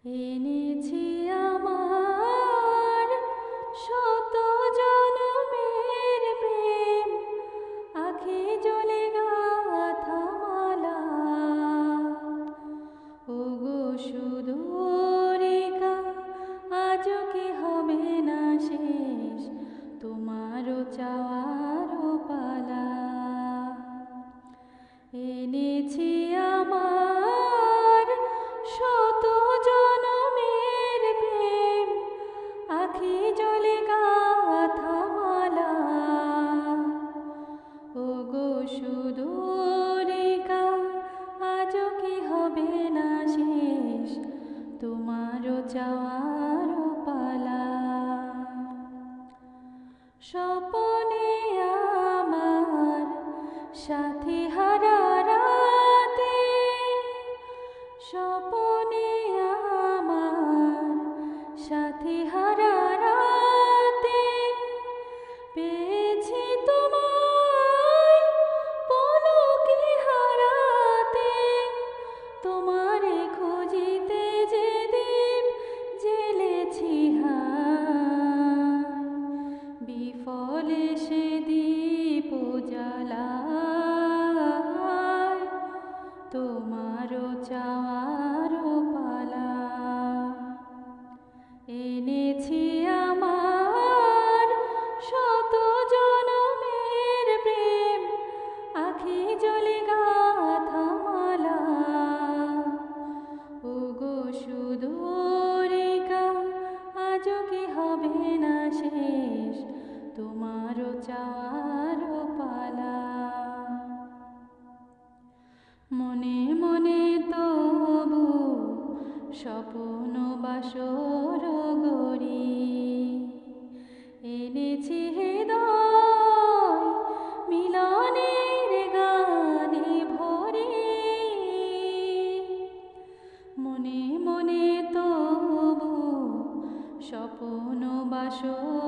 এনেছি আমার শত জনমের প্রেম, আঁখি জলে গাথা মালা। ওগো সুদূরিকা, আজও কি হবে না শেষ তোমারও চাওয়ারও পালা। এনেছি আমার শত জনমের প্রেম, আঁখি জলে গাথা মালা। ওগো সুদূরিকা, আজও কি হবে না শেষ তোমারও চাওয়ারও পালা। স্বপনে আমার সাথী হারা রাতে, স্বপনে আমার সাথী হারা রাতে, পেয়েছি তোমায় পলকে হারাতে। তোমারে খুঁজিতে যে দীপ জ্বেলেছি হায়, বিফলে সে দীপ জ্বালায় তোমারও চাওয়ারও পালা। এনেছি আমার শত জনমের প্রেম, আঁখি জলে গাথা মালা। ওগো সুদূরিকা, আজও কি হবে না শেষ তোমারও চাওয়ারও পালা। মনে মনে তবু স্বপ্ন বাসর গড়ি, এনেছি হৃদয় মিলনের গানে ভরি। মনে মনে তবু স্বপ্ন বাসর